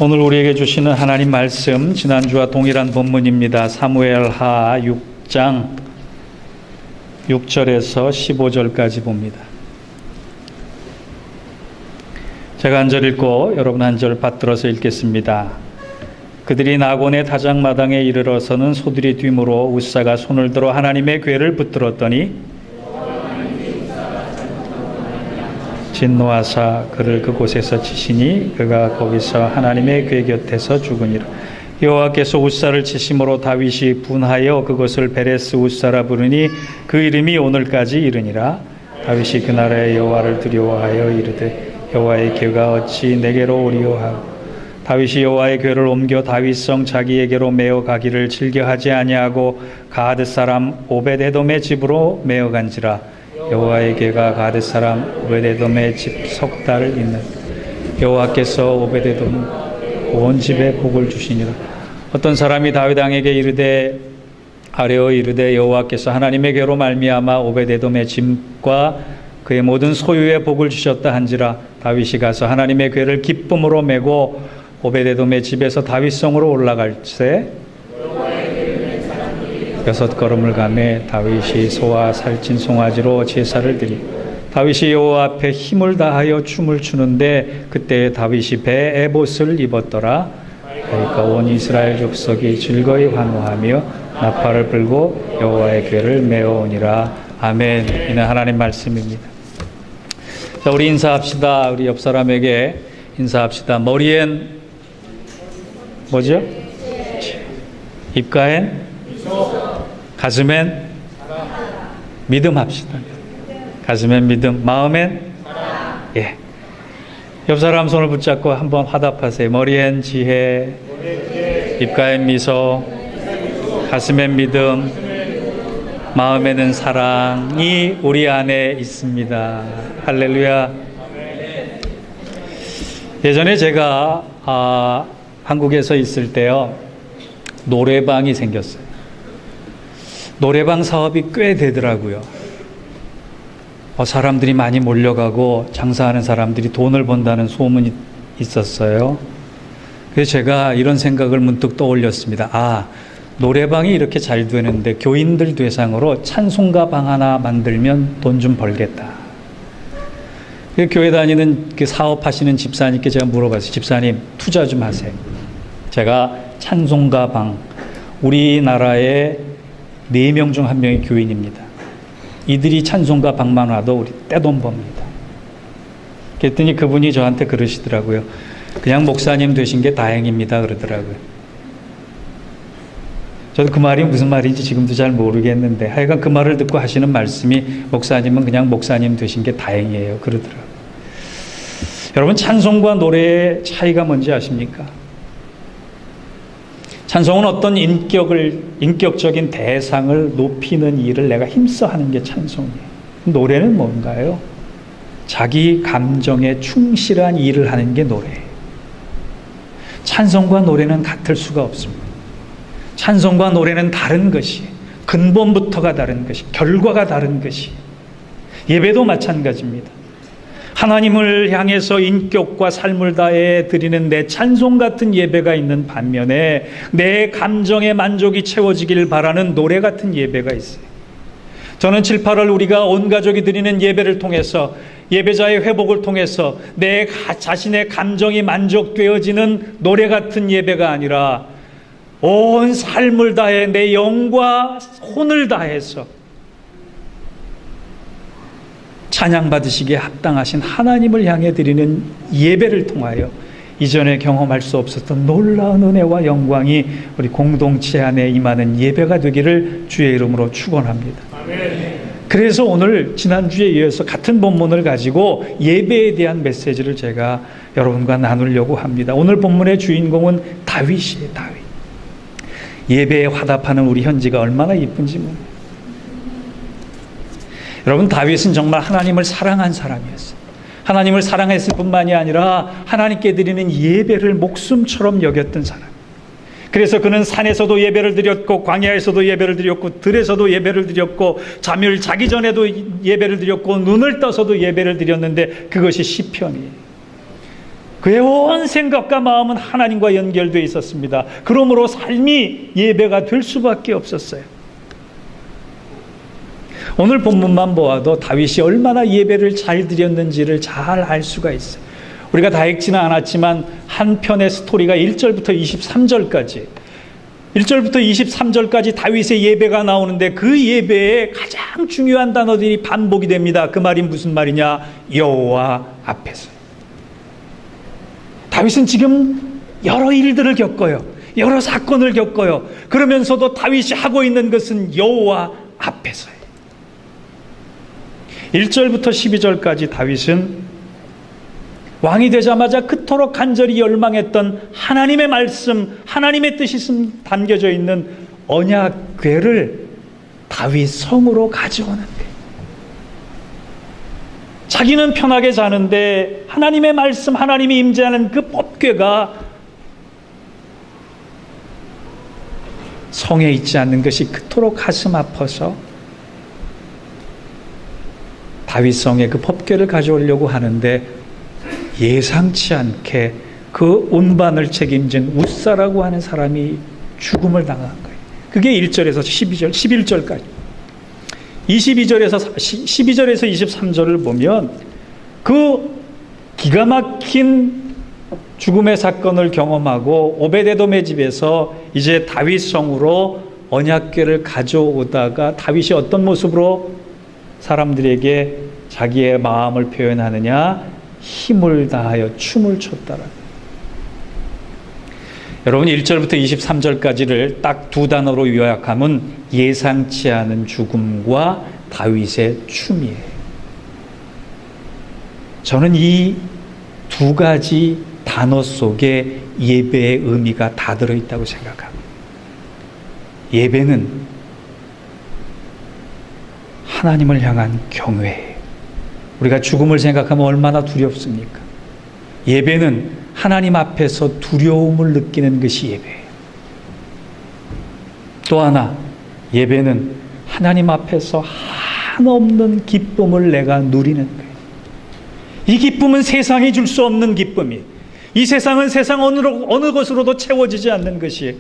오늘 우리에게 주시는 하나님 말씀, 지난주와 동일한 본문입니다. 사무엘하 6장 6절에서 15절까지 봅니다. 제가 한 절 읽고 여러분 한 절 받들어서 읽겠습니다. 그들이 나곤의 타작마당에 이르러서는 소들이 뒤무로 웃사가 손을 들어 하나님의 궤를 붙들었더니 진노하사 그를 그곳에서 치시니 그가 거기서 하나님의 궤 곁에서 죽으니라. 여호와께서 웃사를 치심으로 다윗이 분하여 그것을 베레스 웃사라 부르니 그 이름이 오늘까지 이르니라. 다윗이 그 나라의 여호와를 두려워하여 이르되 여호와의 궤가 어찌 내게로 오리요 하고 다윗이 여호와의 궤를 옮겨 다윗성 자기에게로 메어 가기를 즐겨하지 아니하고 가드 사람 오벳에돔의 집으로 메어 간지라. 여호와의 궤가 가드 사람 오벳에돔의 집 석 달을 잇는 여호와께서 오벳에돔 온 집에 복을 주시니라. 어떤 사람이 다윗 왕에게 이르되 아뢰어 이르되 여호와께서 하나님의 궤로 말미암아 오벳에돔의 집과 그의 모든 소유에 복을 주셨다 한지라. 다윗이 가서 하나님의 궤를 기쁨으로 메고 오벳에돔의 집에서 다윗성으로 올라갈새 6걸음을 가매 다윗이 소와 살찐 송아지로 제사를 드리 다윗이 여호와 앞에 힘을 다하여 춤을 추는데 그때 다윗이 배 에봇을 입었더라. 그러니까 온 이스라엘 족속이 즐거이 환호하며 나팔을 불고 여호와의 궤를 메어오니라. 아멘. 이는 하나님 말씀입니다. 자, 우리 인사합시다. 우리 옆 사람에게 인사합시다. 머리엔 뭐죠? 입가엔 가슴엔 믿음 합시다. 가슴엔 믿음, 마음엔 예. 옆 사람 손을 붙잡고 한번 화답하세요. 머리엔 지혜, 입가엔 미소, 가슴엔 믿음, 마음에는 사랑이 우리 안에 있습니다. 할렐루야. 예전에 제가 한국에서 있을 때요, 노래방이 생겼어요. 노래방 사업이 꽤 되더라고요. 사람들이 많이 몰려가고 장사하는 사람들이 돈을 번다는 소문이 있었어요. 그래서 제가 이런 생각을 문득 떠올렸습니다. 노래방이 이렇게 잘 되는데 교인들 대상으로 찬송가 방 하나 만들면 돈 좀 벌겠다. 교회 다니는 그 사업하시는 집사님께 제가 물어봤어요. 집사님, 투자 좀 하세요. 제가 찬송가 방, 우리나라에 4명 중 1명이 교인입니다. 이들이 찬송가 방만 와도 우리 떼돈 법니다. 그랬더니 그분이 저한테 그러시더라고요. 그냥 목사님 되신 게 다행입니다 그러더라고요. 저도 그 말이 무슨 말인지 지금도 잘 모르겠는데 하여간 그 말을 듣고 하시는 말씀이 목사님은 그냥 목사님 되신 게 다행이에요 그러더라고요. 여러분, 찬송과 노래의 차이가 뭔지 아십니까? 찬송은 어떤 인격적인 대상을 높이는 일을 내가 힘써 하는 게 찬송이에요. 노래는 뭔가요? 자기 감정에 충실한 일을 하는 게 노래예요. 찬송과 노래는 같을 수가 없습니다. 찬송과 노래는 다른 것이, 근본부터가 다른 것이, 결과가 다른 것이. 예배도 마찬가지입니다. 하나님을 향해서 인격과 삶을 다해 드리는 내 찬송 같은 예배가 있는 반면에 내 감정의 만족이 채워지길 바라는 노래 같은 예배가 있어요. 저는 7, 8월 우리가 온 가족이 드리는 예배를 통해서, 예배자의 회복을 통해서 내 자신의 감정이 만족되어지는 노래 같은 예배가 아니라 온 삶을 다해 내 영과 혼을 다해서 찬양받으시기에 합당하신 하나님을 향해 드리는 예배를 통하여 이전에 경험할 수 없었던 놀라운 은혜와 영광이 우리 공동체 안에 임하는 예배가 되기를 주의 이름으로 축원합니다. 그래서 오늘 지난주에 이어서 같은 본문을 가지고 예배에 대한 메시지를 제가 여러분과 나누려고 합니다. 오늘 본문의 주인공은 다윗이에요. 다윗. 예배에 화답하는 우리 현지가 얼마나 이쁜지 모릅니다. 여러분, 다윗은 정말 하나님을 사랑한 사람이었어요. 하나님을 사랑했을 뿐만이 아니라 하나님께 드리는 예배를 목숨처럼 여겼던 사람. 그래서 그는 산에서도 예배를 드렸고 광야에서도 예배를 드렸고 들에서도 예배를 드렸고 잠을 자기 전에도 예배를 드렸고 눈을 떠서도 예배를 드렸는데 그것이 시편이에요. 그의 온 생각과 마음은 하나님과 연결되어 있었습니다. 그러므로 삶이 예배가 될 수밖에 없었어요. 오늘 본문만 보아도 다윗이 얼마나 예배를 잘 드렸는지를 잘 알 수가 있어요. 우리가 다 읽지는 않았지만 한 편의 스토리가 1절부터 23절까지 1절부터 23절까지 다윗의 예배가 나오는데 그 예배에 가장 중요한 단어들이 반복이 됩니다. 그 말이 무슨 말이냐? 여호와 앞에서. 다윗은 지금 여러 일들을 겪어요. 여러 사건을 겪어요. 그러면서도 다윗이 하고 있는 것은 여호와 앞에서예요. 1절부터 12절까지 다윗은 왕이 되자마자 그토록 간절히 열망했던 하나님의 말씀, 하나님의 뜻이 담겨져 있는 언약궤를 다윗 성으로 가져오는 거예요. 자기는 편하게 자는데 하나님의 말씀, 하나님이 임재하는 그 법궤가 성에 있지 않는 것이 그토록 가슴 아파서 다윗 성에 그 법궤를 가져오려고 하는데 예상치 않게 그 운반을 책임진 웃사라고 하는 사람이 죽음을 당한 거예요. 그게 1절에서 12절, 11절까지. 12절에서 23절을 보면 그 기가 막힌 죽음의 사건을 경험하고 오베데돔의 집에서 이제 다윗 성으로 언약궤를 가져오다가 다윗이 어떤 모습으로 사람들에게 자기의 마음을 표현하느냐? 힘을 다하여 춤을 췄다라. 여러분 1절부터 23절까지를 딱 두 단어로 요약하면 예상치 않은 죽음과 다윗의 춤이에요. 저는 이 두 가지 단어 속에 예배의 의미가 다 들어있다고 생각합니다. 예배는 하나님을 향한 경외예요. 우리가 죽음을 생각하면 얼마나 두렵습니까? 예배는 하나님 앞에서 두려움을 느끼는 것이 예배예요. 또 하나, 예배는 하나님 앞에서 한없는 기쁨을 내가 누리는 거예요. 이 기쁨은 세상이 줄 수 없는 기쁨이에요. 이 세상은 세상 어느 것으로도 채워지지 않는 것이에요.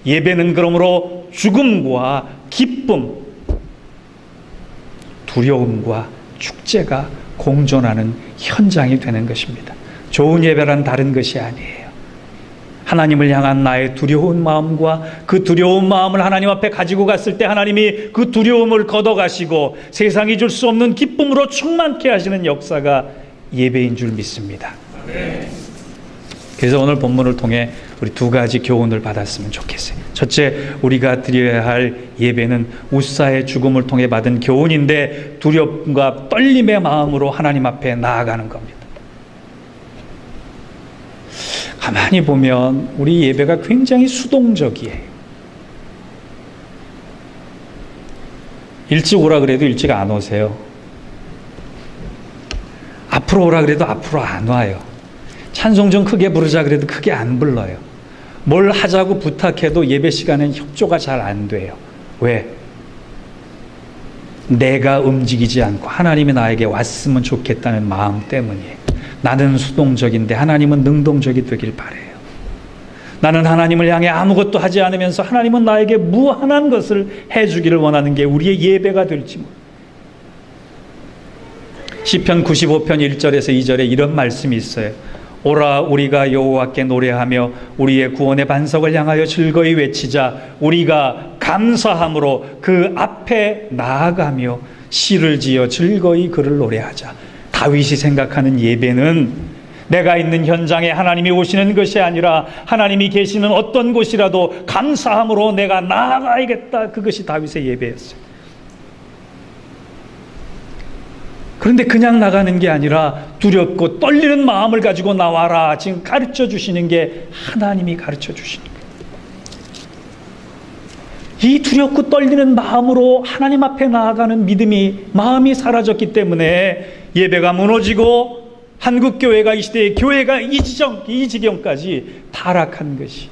예배는 그러므로 죽음과 기쁨, 두려움과 축제가 공존하는 현장이 되는 것입니다. 좋은 예배란 다른 것이 아니에요. 하나님을 향한 나의 두려운 마음과 그 두려운 마음을 하나님 앞에 가지고 갔을 때 하나님이 그 두려움을 걷어가시고 세상이 줄 수 없는 기쁨으로 충만케 하시는 역사가 예배인 줄 믿습니다. 그래서 오늘 본문을 통해 우리 두 가지 교훈을 받았으면 좋겠어요. 첫째, 우리가 드려야 할 예배는 웃사의 죽음을 통해 받은 교훈인데 두려움과 떨림의 마음으로 하나님 앞에 나아가는 겁니다. 가만히 보면 우리 예배가 굉장히 수동적이에요. 일찍 오라 그래도 일찍 안 오세요. 앞으로 오라 그래도 앞으로 안 와요. 찬송 좀 크게 부르자 그래도 크게 안 불러요. 뭘 하자고 부탁해도 예배 시간엔 협조가 잘 안 돼요. 왜? 내가 움직이지 않고 하나님이 나에게 왔으면 좋겠다는 마음 때문이에요. 나는 수동적인데 하나님은 능동적이 되길 바라요. 나는 하나님을 향해 아무것도 하지 않으면서 하나님은 나에게 무한한 것을 해주기를 원하는 게 우리의 예배가 될지 모르겠어요. 시편 95편 1절에서 2절에 이런 말씀이 있어요. 오라 우리가 여호와께 노래하며 우리의 구원의 반석을 향하여 즐거이 외치자. 우리가 감사함으로 그 앞에 나아가며 시를 지어 즐거이 그를 노래하자. 다윗이 생각하는 예배는 내가 있는 현장에 하나님이 오시는 것이 아니라 하나님이 계시는 어떤 곳이라도 감사함으로 내가 나아가야겠다. 그것이 다윗의 예배였어요. 그런데 그냥 나가는 게 아니라 두렵고 떨리는 마음을 가지고 나와라. 지금 가르쳐 주시는 게 하나님이 가르쳐 주시는 거예요. 이 두렵고 떨리는 마음으로 하나님 앞에 나아가는 마음이 사라졌기 때문에 예배가 무너지고 한국교회가 이 시대의 교회가 이 지경까지 타락한 것이.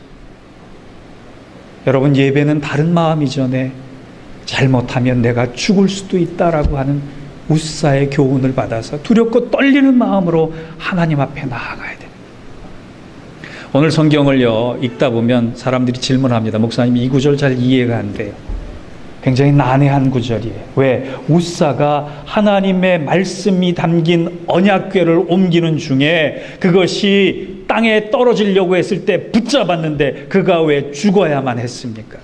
여러분, 예배는 다른 마음이 전에 잘못하면 내가 죽을 수도 있다라고 하는 웃사의 교훈을 받아서 두렵고 떨리는 마음으로 하나님 앞에 나아가야 됩니다. 오늘 성경을요 읽다 보면 사람들이 질문합니다. 목사님, 이 구절 잘 이해가 안 돼요. 굉장히 난해한 구절이에요. 왜? 우사가 하나님의 말씀이 담긴 언약궤를 옮기는 중에 그것이 땅에 떨어지려고 했을 때 붙잡았는데 그가 왜 죽어야만 했습니까?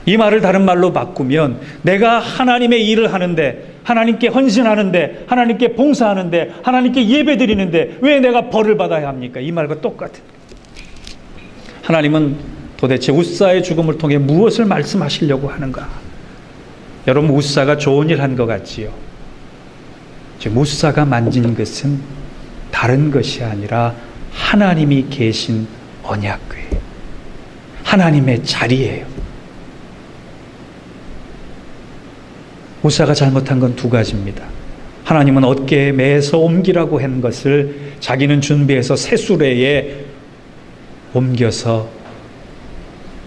이 말을 다른 말로 바꾸면 내가 하나님의 일을 하는데, 하나님께 헌신하는데, 하나님께 봉사하는데, 하나님께 예배드리는데 왜 내가 벌을 받아야 합니까? 이 말과 똑같은. 하나님은 도대체 우사의 죽음을 통해 무엇을 말씀하시려고 하는가? 여러분, 우사가 좋은 일 한 것 같지요? 지금 우사가 만진 것은 다른 것이 아니라 하나님이 계신 언약궤, 하나님의 자리예요. 우사가 잘못한 건 두 가지입니다. 하나님은 어깨에 매서 옮기라고 한 것을 자기는 준비해서 새 옮겨서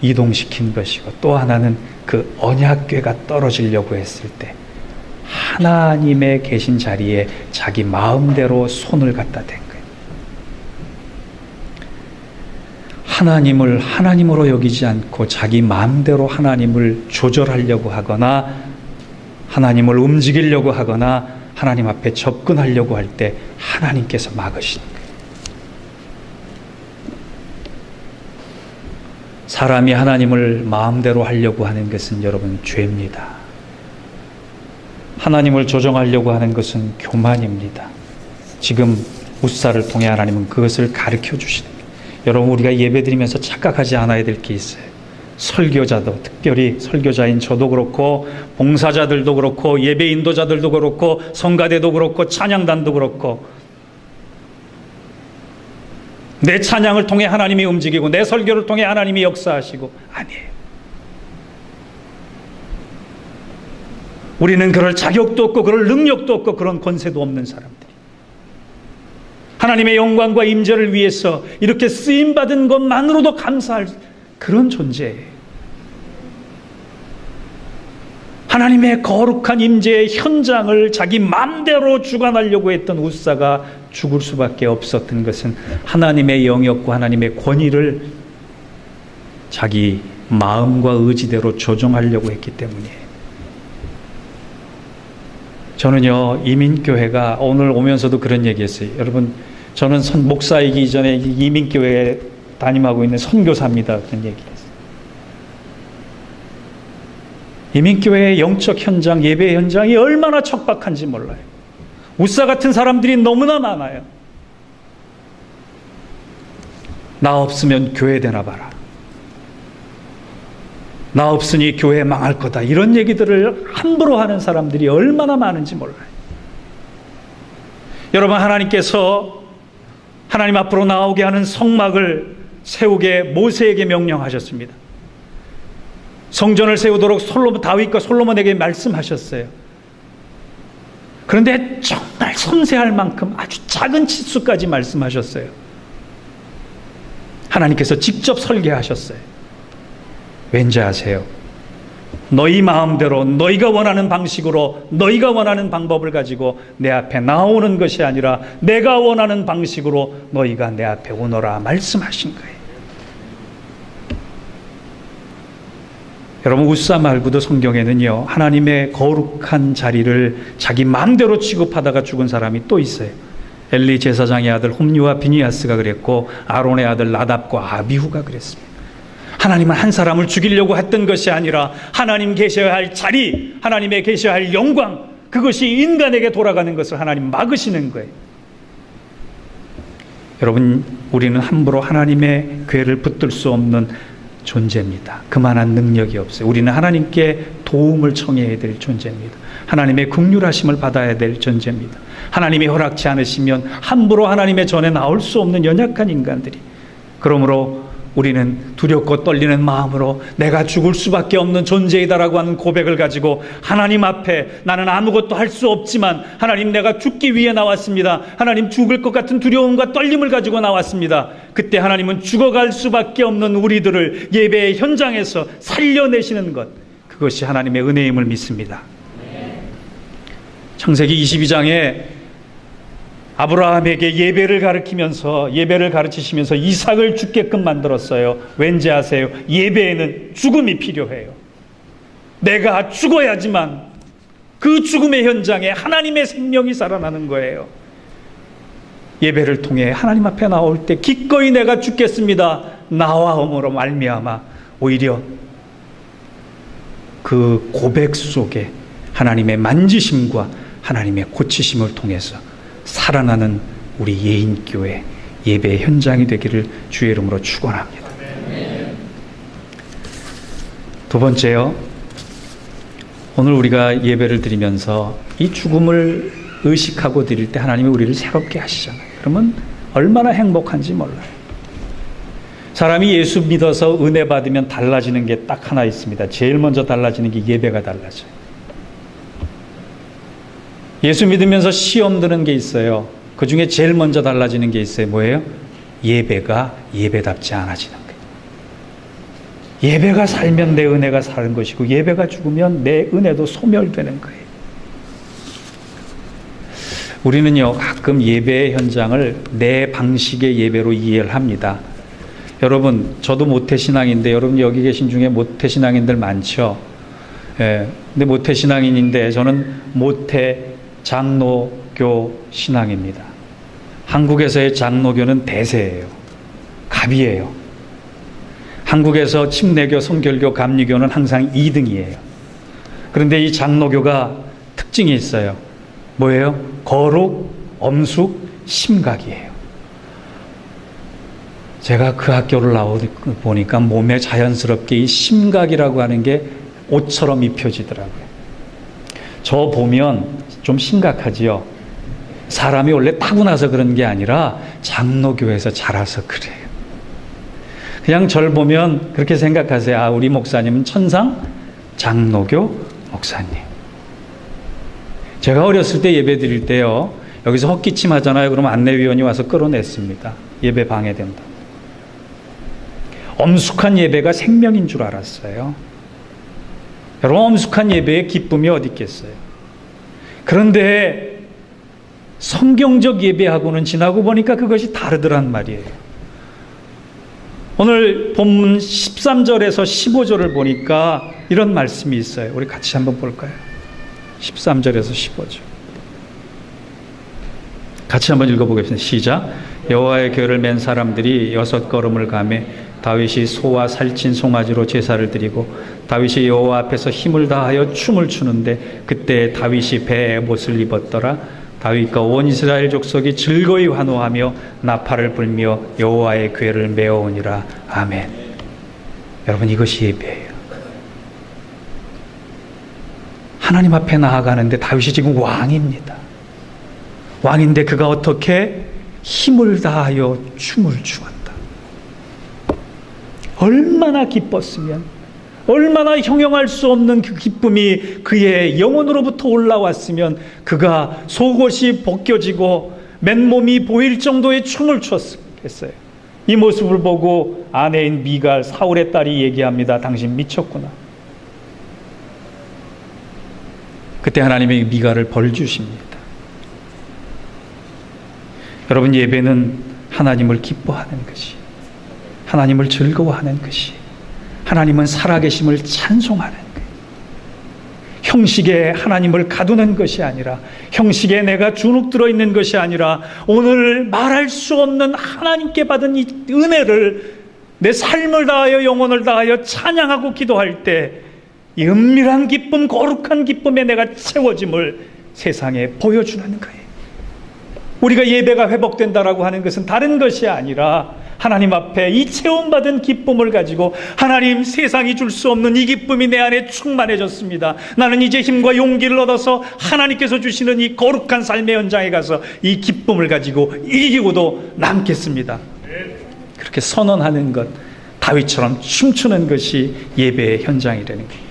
이동시킨 것이고, 또 하나는 그 언약궤가 떨어지려고 했을 때 하나님의 계신 자리에 자기 마음대로 손을 갖다 댄 거예요. 하나님을 하나님으로 여기지 않고 자기 마음대로 하나님을 조절하려고 하거나 하나님을 움직이려고 하거나 하나님 앞에 접근하려고 할 때 하나님께서 막으시는 거예요. 사람이 하나님을 마음대로 하려고 하는 것은 여러분 죄입니다. 하나님을 조정하려고 하는 것은 교만입니다. 지금 우사를 통해 하나님은 그것을 가르쳐 주시는 거예요. 여러분, 우리가 예배드리면서 착각하지 않아야 될 게 있어요. 설교자도, 특별히 설교자인 저도 그렇고 봉사자들도 그렇고 예배 인도자들도 그렇고 성가대도 그렇고 찬양단도 그렇고, 내 찬양을 통해 하나님이 움직이고 내 설교를 통해 하나님이 역사하시고, 아니에요. 우리는 그럴 자격도 없고 그럴 능력도 없고 그런 권세도 없는 사람들이 하나님의 영광과 임재를 위해서 이렇게 쓰임받은 것만으로도 감사할 그런 존재예요. 하나님의 거룩한 임재의 현장을 자기 마음대로 주관하려고 했던 우사가 죽을 수밖에 없었던 것은 하나님의 영역과 하나님의 권위를 자기 마음과 의지대로 조정하려고 했기 때문이에요. 저는요, 이민교회가 오늘 오면서도 그런 얘기했어요. 여러분, 저는 목사이기 전에 이민교회에 담임하고 있는 선교사입니다. 그런 얘기했어요. 이민교회의 영적 현장, 예배 현장이 얼마나 척박한지 몰라요. 우사 같은 사람들이 너무나 많아요. 나 없으면 교회 되나 봐라. 나 없으니 교회 망할 거다. 이런 얘기들을 함부로 하는 사람들이 얼마나 많은지 몰라요. 여러분, 하나님께서 하나님 앞으로 나오게 하는 성막을 세우게 모세에게 명령하셨습니다. 성전을 세우도록 다윗과 솔로몬에게 말씀하셨어요. 그런데 정말 섬세할 만큼 아주 작은 치수까지 말씀하셨어요. 하나님께서 직접 설계하셨어요. 왠지 아세요? 너희 마음대로 너희가 원하는 방식으로 너희가 원하는 방법을 가지고 내 앞에 나오는 것이 아니라 내가 원하는 방식으로 너희가 내 앞에 오너라 말씀하신 거예요. 여러분, 우사 말고도 성경에는요, 하나님의 거룩한 자리를 자기 마음대로 취급하다가 죽은 사람이 또 있어요. 엘리 제사장의 아들 홈리와 비니아스가 그랬고 아론의 아들 나답과 아비후가 그랬습니다. 하나님은 한 사람을 죽이려고 했던 것이 아니라 하나님 계셔야 할 자리, 하나님의 계셔야 할 영광, 그것이 인간에게 돌아가는 것을 하나님 막으시는 거예요. 여러분, 우리는 함부로 하나님의 궤를 붙들 수 없는 존재입니다. 그만한 능력이 없어요. 우리는 하나님께 도움을 청해야 될 존재입니다. 하나님의 긍휼하심을 받아야 될 존재입니다. 하나님이 허락치 않으시면 함부로 하나님의 전에 나올 수 없는 연약한 인간들이, 그러므로 우리는 두렵고 떨리는 마음으로 내가 죽을 수밖에 없는 존재이다라고 하는 고백을 가지고 하나님 앞에 나는 아무것도 할 수 없지만 하나님, 내가 죽기 위해 나왔습니다. 하나님, 죽을 것 같은 두려움과 떨림을 가지고 나왔습니다. 그때 하나님은 죽어갈 수밖에 없는 우리들을 예배의 현장에서 살려내시는 것, 그것이 하나님의 은혜임을 믿습니다. 창세기 22장에 아브라함에게 예배를 가르치시면서 이삭을 죽게끔 만들었어요. 왠지 아세요? 예배에는 죽음이 필요해요. 내가 죽어야지만 그 죽음의 현장에 하나님의 생명이 살아나는 거예요. 예배를 통해 하나님 앞에 나올 때 기꺼이 내가 죽겠습니다 나와옴으로 말미암아 오히려 그 고백 속에 하나님의 만지심과 하나님의 고치심을 통해서 살아나는 우리 예인교회 예배의 현장이 되기를 주의 이름으로 축원합니다. 두 번째요, 오늘 우리가 예배를 드리면서 이 죽음을 의식하고 드릴 때 하나님이 우리를 새롭게 하시잖아요. 그러면 얼마나 행복한지 몰라요. 사람이 예수 믿어서 은혜 받으면 달라지는 게 딱 하나 있습니다. 제일 먼저 달라지는 게 예배가 달라져요. 예수 믿으면서 시험 드는 게 있어요. 그 중에 제일 먼저 달라지는 게 있어요. 뭐예요? 예배가 예배답지 않아지는 거예요. 예배가 살면 내 은혜가 사는 것이고 예배가 죽으면 내 은혜도 소멸되는 거예요. 우리는요, 가끔 예배의 현장을 내 방식의 예배로 이해를 합니다. 여러분, 저도 모태신앙인데 여러분 여기 계신 중에 모태신앙인들 많죠? 예, 근데 모태신앙인인데 저는 모태 장로교 신앙입니다. 한국에서의 장로교는 대세예요. 갑이에요. 한국에서 침례교, 성결교, 감리교는 항상 2등이에요. 그런데 이 장로교가 특징이 있어요. 뭐예요? 거룩, 엄숙, 심각이에요. 제가 그 학교를 나오보니까 몸에 자연스럽게 이 심각이라고 하는 게 옷처럼 입혀지더라고요. 저 보면 좀 심각하지요. 사람이 원래 타고나서 그런 게 아니라 장로교에서 자라서 그래요. 그냥 절 보면 그렇게 생각하세요. 아, 우리 목사님은 천상 장로교 목사님. 제가 어렸을 때 예배 드릴 때요, 여기서 헛기침 하잖아요. 그러면 안내위원이 와서 끌어냈습니다. 예배 방해된다. 엄숙한 예배가 생명인 줄 알았어요. 여러분, 엄숙한 예배의 기쁨이 어디 있겠어요? 그런데 성경적 예배하고는 지나고 보니까 그것이 다르더란 말이에요. 오늘 본문 13절에서 15절을 보니까 이런 말씀이 있어요. 우리 같이 한번 볼까요? 13절에서 15절. 같이 한번 읽어보겠습니다. 시작. 여호와의 궤를 맨 사람들이 6걸음을 가매 다윗이 소와 살찐 송아지로 제사를 드리고 다윗이 여호와 앞에서 힘을 다하여 춤을 추는데 그때 다윗이 배에 못을 입었더라. 다윗과 온 이스라엘 족속이 즐거이 환호하며 나팔을 불며 여호와의 궤를 메어오니라. 아멘. 여러분, 이것이 예배예요. 하나님 앞에 나아가는데 다윗이 지금 왕입니다. 왕인데 그가 어떻게 힘을 다하여 춤을 추었다. 얼마나 기뻤으면, 얼마나 형용할 수 없는 그 기쁨이 그의 영혼으로부터 올라왔으면 그가 속옷이 벗겨지고 맨몸이 보일 정도의 춤을 췄겠어요. 이 모습을 보고 아내인 미갈, 사울의 딸이 얘기합니다. 당신 미쳤구나. 그때 하나님이 미갈을 벌 주십니다. 여러분, 예배는 하나님을 기뻐하는 것이, 하나님을 즐거워하는 것이, 하나님은 살아계심을 찬송하는 거예요. 형식에 하나님을 가두는 것이 아니라, 형식에 내가 주눅 들어있는 것이 아니라 오늘 말할 수 없는 하나님께 받은 이 은혜를 내 삶을 다하여 영혼을 다하여 찬양하고 기도할 때 이 은밀한 기쁨, 거룩한 기쁨에 내가 채워짐을 세상에 보여주는 거예요. 우리가 예배가 회복된다라고 하는 것은 다른 것이 아니라 하나님 앞에 이 체험받은 기쁨을 가지고 하나님, 세상이 줄 수 없는 이 기쁨이 내 안에 충만해졌습니다. 나는 이제 힘과 용기를 얻어서 하나님께서 주시는 이 거룩한 삶의 현장에 가서 이 기쁨을 가지고 이기고도 남겠습니다. 그렇게 선언하는 것, 다윗처럼 춤추는 것이 예배의 현장이라는 거예요.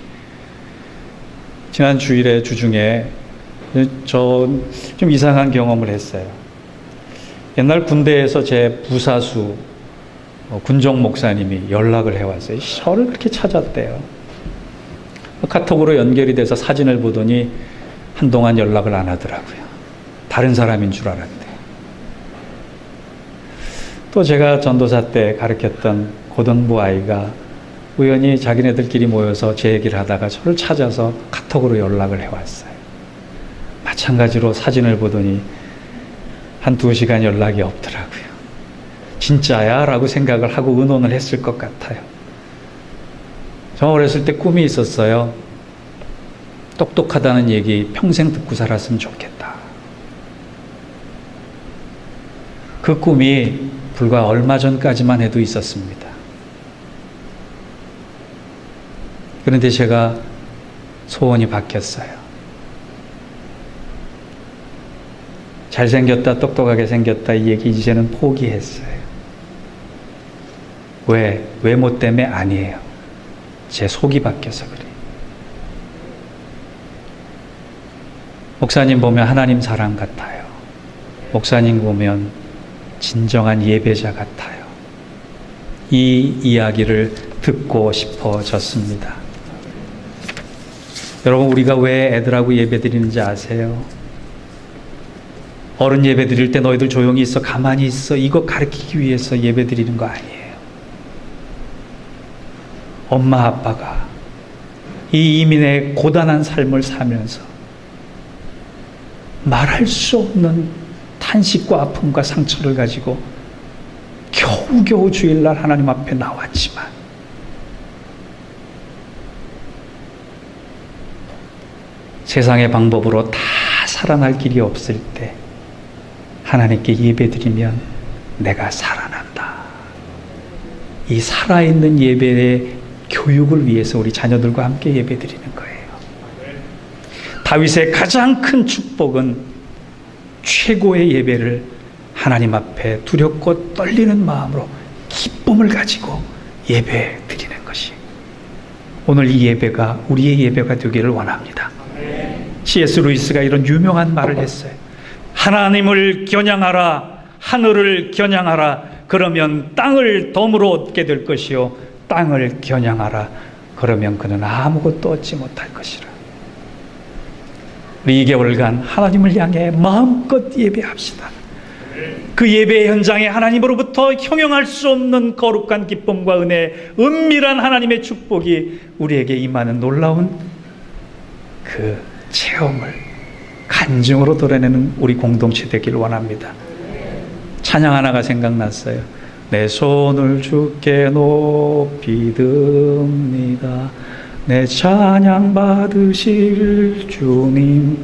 지난 주일에 주중에 저 좀 이상한 경험을 했어요. 옛날 군대에서 제 부사수 군정 목사님이 연락을 해왔어요. 저를 그렇게 찾았대요. 카톡으로 연결이 돼서 사진을 보더니 한동안 연락을 안 하더라고요. 다른 사람인 줄 알았대요. 또 제가 전도사 때 가르쳤던 고등부 아이가 우연히 자기네들끼리 모여서 제 얘기를 하다가 저를 찾아서 카톡으로 연락을 해왔어요. 마찬가지로 사진을 보더니 한 2시간 연락이 없더라고요. 진짜야? 라고 생각을 하고 의논을 했을 것 같아요. 저 어렸을 때 꿈이 있었어요. 똑똑하다는 얘기 평생 듣고 살았으면 좋겠다. 그 꿈이 불과 얼마 전까지만 해도 있었습니다. 그런데 제가 소원이 바뀌었어요. 잘생겼다, 똑똑하게 생겼다 이 얘기 이제는 포기했어요. 왜? 외모 때문에 아니에요. 제 속이 바뀌어서 그래요. 목사님 보면 하나님 사람 같아요. 목사님 보면 진정한 예배자 같아요. 이 이야기를 듣고 싶어졌습니다. 여러분, 우리가 왜 애들하고 예배 드리는지 아세요? 어른 예배 드릴 때 너희들 조용히 있어, 가만히 있어, 이거 가르치기 위해서 예배 드리는 거 아니에요. 엄마 아빠가 이 이민의 고단한 삶을 살면서 말할 수 없는 탄식과 아픔과 상처를 가지고 겨우겨우 주일날 하나님 앞에 나왔지만 세상의 방법으로 다 살아날 길이 없을 때 하나님께 예배드리면 내가 살아난다. 이 살아있는 예배의 교육을 위해서 우리 자녀들과 함께 예배드리는 거예요. 다윗의 가장 큰 축복은 최고의 예배를 하나님 앞에 두렵고 떨리는 마음으로 기쁨을 가지고 예배 드리는 것이, 오늘 이 예배가 우리의 예배가 되기를 원합니다. C.S. 루이스가 이런 유명한 말을 했어요. 하나님을 겨냥하라, 하늘을 겨냥하라, 그러면 땅을 덤으로 얻게 될 것이요, 땅을 겨냥하라, 그러면 그는 아무것도 얻지 못할 것이라. 우리 2개월간 하나님을 향해 마음껏 예배합시다. 그 예배 현장에 하나님으로부터 형용할 수 없는 거룩한 기쁨과 은혜, 은밀한 하나님의 축복이 우리에게 임하는 놀라운 그 체험을 간증으로 드러내는 우리 공동체 되길 원합니다. 찬양 하나가 생각났어요. 내 손을 주께 높이 듭니다. 내 찬양 받으실 주님,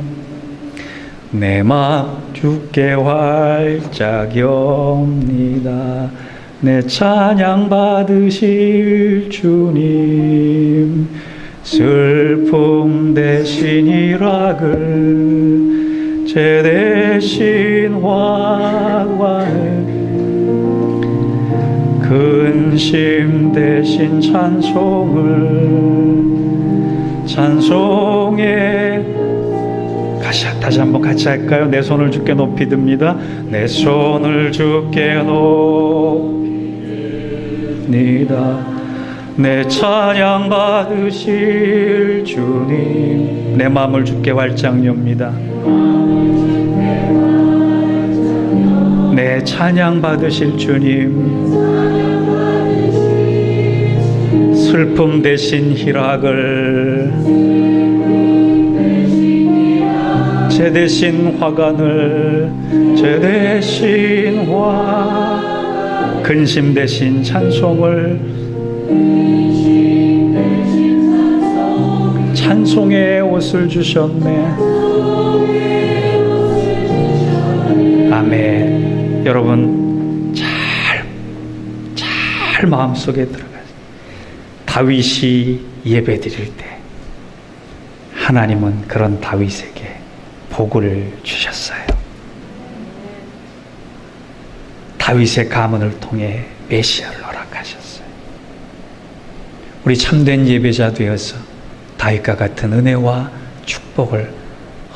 내 마음 주께 활짝 엽니다. 내 찬양 받으실 주님, 슬픔 대신 희락을, 죄 대신 화관을, 근심 대신 찬송을, 찬송에 다시 한번 같이 할까요? 내 손을 주께 높이 듭니다. 내 손을 주께 높이니다. 내 찬양 받으실 주님, 내 마음을 주께 활짝 엽니다. 내 찬양 받으실 주님, 슬픔 대신 희락을, 죄 대신 화관을, 죄 대신 근심 대신 찬송을, 찬송의 옷을 주셨네. 아멘. 여러분 잘 마음속에 들어가세요. 다윗이 예배 드릴 때 하나님은 그런 다윗에게 복을 주셨어요. 다윗의 가문을 통해 메시아를 허락하셨어요. 우리 참된 예배자 되어서 다윗과 같은 은혜와 축복을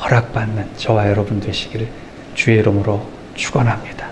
허락받는 저와 여러분 되시기를 주의 이름으로 축원합니다.